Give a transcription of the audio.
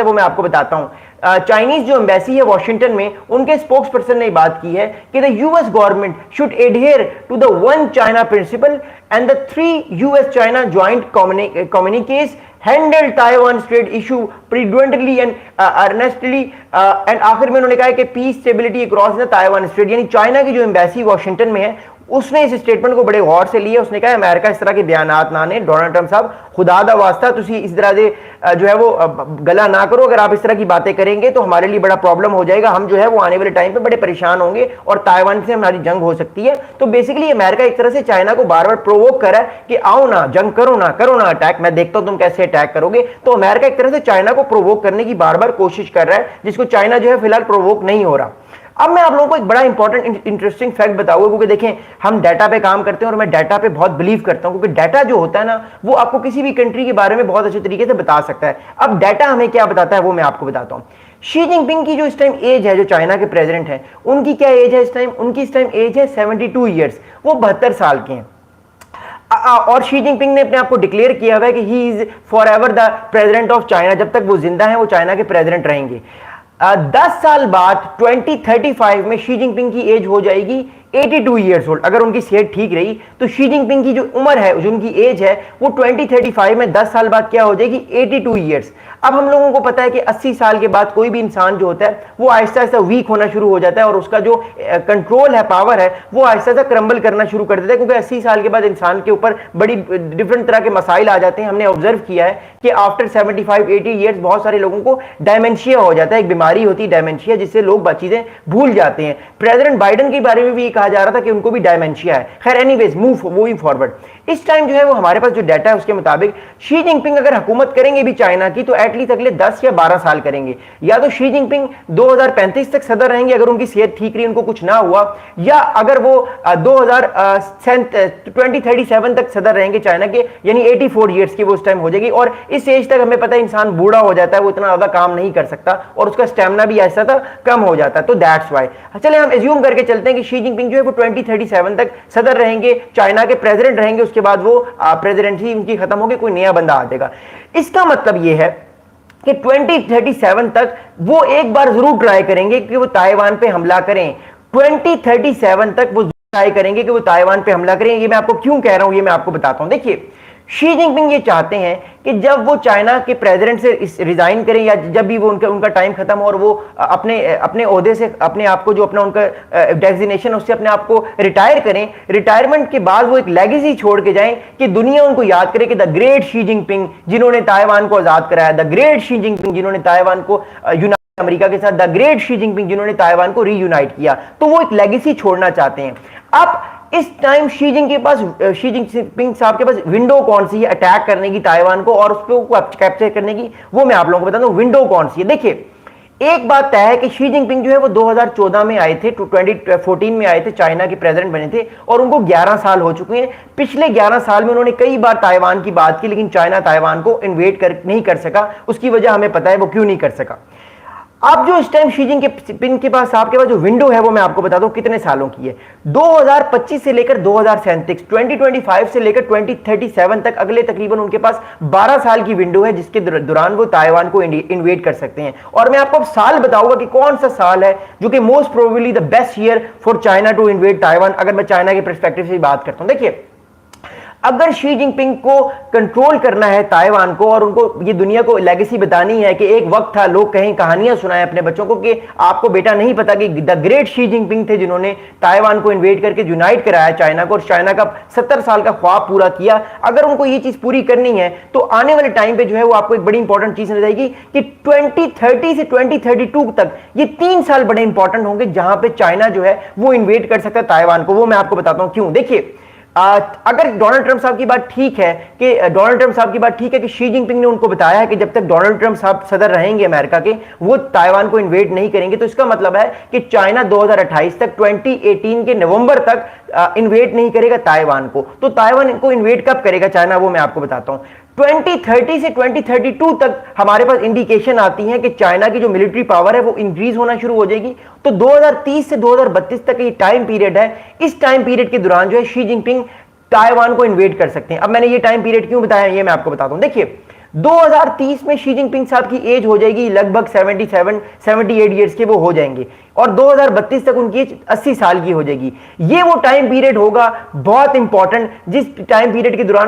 वो मैं आपको बताता हूं। चाइनीज जो एम्बेसी है वॉशिंगटन में, उनके स्पोक्स पर्सन ने बात की है कि the US government should adhere to the one China principle and the 3 US China joint communiques handle Taiwan strait issue prudently and earnestly. And आखिर में उन्होंने कहा कि peace stability across the Taiwan strait, यानी चाइना की जो embassy Washington में है उसने इस स्टेटमेंट को बड़े गौर से लिया। उसने कहा अमेरिका इस तरह के बयानात ना ने, डोनाल्ड ट्रंप साहब खुदा दा वास्ता तुसी इस तरह से जो है वो गला ना करो, अगर आप इस तरह की बातें करेंगे तो हमारे लिए बड़ा प्रॉब्लम हो जाएगा, हम जो है वो आने वाले टाइम पे बड़े परेशान होंगे और ताइवान से हमारी जंग हो सकती है। तो बेसिकली अमेरिका एक तरह से चाइना को बार बार प्रोवोक कर रहा है कि आओ ना, जंग करो ना अटैक, मैं देखता हूं तुम कैसे अटैक करोगे। तो अमेरिका एक तरह से चाइना को प्रोवोक करने की बार बार कोशिश कर रहा है, जिसको चाइना जो है फिलहाल प्रोवोक नहीं हो रहा। अब मैं आप लोगों को एक बड़ा इंपॉर्टेंट इंटरेस्टिंग फैक्ट बताऊंगा, क्योंकि देखें हम डाटा पे काम करते हैं और मैं डाटा पे बहुत बिलीव करता हूं, क्योंकि डाटा जो होता है ना वो आपको किसी भी कंट्री के बारे में बहुत अच्छे तरीके से बता सकता है। अब डाटा हमें क्या बताता है वो मैं आपको बताता हूं। शी जिनपिंग की जो इस टाइम एज है, जो चाइना के प्रेसिडेंट है, उनकी क्या एज है इस टाइम? उनकी इस टाइम एज है 72 ईयर्स, वो 72 साल के हैं। और शी जिनपिंग ने अपने आप को डिक्लेयर किया हुआ है कि he is for ever the president of China, जब तक वो जिंदा है वो चाइना के प्रेसिडेंट रहेंगे। 10 साल बाद 2035 में शी जिनपिंग की एज हो जाएगी 82 ईयर्स ओल्ड। अगर उनकी सेहत ठीक रही तो शी जिनपिंग की जो उम्र है, जो उनकी एज है, वो 2035 में 10 साल बाद क्या हो जाएगी? 82 ईयर्स। अब हम लोगों को पता है कि 80 साल के बाद कोई भी इंसान जो होता है वो आहिस्ता आहिस्ता वीक होना शुरू हो जाता है और उसका जो कंट्रोल है, पावर है, वो आहिस्ता आहिस्ता क्रम्बल करना शुरू कर देता है, क्योंकि 80 साल के बाद इंसान के ऊपर बड़ी डिफरेंट तरह के मसाइल आ जाते हैं। हमने ऑब्जर्व किया है कि आफ्टर 75-80 ईयर्स बहुत सारे लोगों को डायमेंशिया हो जाता है, एक बीमारी होती है डायमेंशिया, जिससे लोग चीजें भूल जाते हैं। प्रेसिडेंट बाइडेन के बारे में भी कहा जा रहा था कि उनको भी डायमेंशिया है। खैर एनीवेज, मूविंग फॉरवर्ड, इस टाइम जो है वो हमारे पास जो डाटा है उसके मुताबिक शी जिनपिंग अगर हुकूमत करेंगे भी चाइना की तो एटलीस्ट अगले 10 या 12 साल करेंगे। या तो शी जिनपिंग 2035 तक सदर रहेंगे अगर उनकी सेहत ठीक रही, उनको कुछ ना हुआ, या अगर वो 2037 तक सदर रहेंगे चाइना के, यानी 84 ईयर्स की वो उस टाइम हो जाएगी। और इस एज तक हमें पता है इंसान बूढ़ा हो जाता है, वो इतना ज्यादा काम नहीं कर सकता और उसका स्टेमिना भी ऐसा था कम हो जाता है। तो दैट्स वाई चले हम एज्यूम करके चलते हैं कि शी जिनपिंग जो है वो 2037 तक सदर रहेंगे, चाइना के प्रेसिडेंट रहेंगे, उसके बाद वो प्रेसिडेंसी उनकी खत्म होगी, कोई नया बंदा आ जाएगा। इसका मतलब ये है कि 2037 तक वो एक बार जरूर ट्राई करेंगे कि वो ताइवान पे हमला करें। 2037 तक वो ट्राई करेंगे कि वो ताइवान पे हमला करें। ये मैं आपको क्यों कह रहा हूं, ये मैं आपको बताता हूं। देखिए, शी जिनपिंग ये चाहते हैं कि जब वो चाइना के प्रेसिडेंट से रिजाइन करें या जब भी वो उनका टाइम खत्म हो और वो अपने ओहदे से अपने आप को, जो अपना उनका डेजिग्नेशन उससे अपने आप को रिटायर करें, रिटायरमेंट के बाद वो एक लेगेसी छोड़ के जाएं कि दुनिया उनको याद करे कि द ग्रेट शी जिनपिंग जिन्होंने ताइवान को आजाद कराया, द ग्रेट शी जिनपिंग जिन्होंने ताइवान को अमेरिका के साथ, द ग्रेट शी जिनपिंग जिन्होंने ताइवान को रीयूनाइट किया। तो वो एक लेगेसी छोड़ना चाहते हैं। अब इस टाइम शी जिनपिंग साहब के पास विंडो कौन सी है अटैक करने की ताइवान को और उसको कैप्चर करने की, वो मैं आप लोगों को बताता हूं। विंडो कौन सी है? देखिए, एक बात तय है कि शी जिनपिंग जो है वो 2014 में आए थे, 2014 में आए थे, चाइना के प्रेसिडेंट बने थे और उनको 11 साल हो चुके हैं। पिछले 11 साल में उन्होंने कई बार ताइवान की बात की, लेकिन चाइना ताइवान को इन्वेड नहीं कर सका। उसकी वजह हमें पता है वो क्यों नहीं कर सका। अब जो इस टाइम शी जिनपिंग के पास, आपके पास जो विंडो है वो मैं आपको बताता हूं कितने सालों की है। 2025 से लेकर 2037, 2025 से लेकर 2037 तक, अगले तकरीबन उनके पास 12 साल की विंडो है जिसके दौरान वो ताइवान को इन्वेड कर सकते हैं। और मैं आपको साल बताऊंगा कि कौन सा साल है जो कि most probably the best year for China to invade Taiwan, अगर मैं चाइना के पर्सपेक्टिव से बात करता हूं। देखिए, अगर शी जिनपिंग को कंट्रोल करना है ताइवान को और उनको ये दुनिया को लेगेसी बतानी है कि एक वक्त था, लोग कहीं कहानियां सुनाएं अपने बच्चों को कि आपको बेटा नहीं पता कि द ग्रेट शी जिनपिंग थे जिन्होंने ताइवान को इन्वेड करके यूनाइट कराया चाइना को और चाइना का 70 साल का ख्वाब पूरा किया। अगर उनको ये चीज पूरी करनी है तो आने वाले टाइम पे जो है वो आपको एक बड़ी इंपॉर्टेंट चीज नजर आएगी कि 2030 से 2032 तक ये 3 साल बड़े इंपॉर्टेंट होंगे जहां पे चाइना जो है वो इन्वेड कर सकता है ताइवान को। वो मैं आपको बताता हूं क्यों। देखिए, अगर डोनाल्ड ट्रंप साहब की बात ठीक है कि शी जिनपिंग ने उनको बताया है कि जब तक डोनाल्ड ट्रंप साहब सदर रहेंगे अमेरिका के, वो ताइवान को इन्वेड नहीं करेंगे, तो इसका मतलब है कि चाइना 2028 तक, 2018 के नवंबर तक इन्वेड नहीं करेगा ताइवान को। तो ताइवान को इन्वेड कब करेगा चाइना, वो मैं आपको बताता हूं। 2030 से 2032 तक हमारे पास इंडिकेशन आती है कि चाइना की जो मिलिट्री पावर है वो इंक्रीज होना शुरू हो जाएगी। तो 2030 से 2032 तक ये टाइम पीरियड है। इस टाइम पीरियड के दौरान जो है शी जिनपिंग ताइवान को इन्वेड कर सकते हैं। अब मैंने ये टाइम पीरियड क्यों बताया ये मैं आपको बताता हूं। देखिए, 2030 में शी जिनपिंग साहब की एज हो जाएगी लगभग 78 ईयर्स के वो हो जाएंगे, और 2032 तक उनकी एज 80 साल की हो जाएगी। ये वो टाइम पीरियड होगा बहुत इंपॉर्टेंट, जिस टाइम पीरियड के दौरान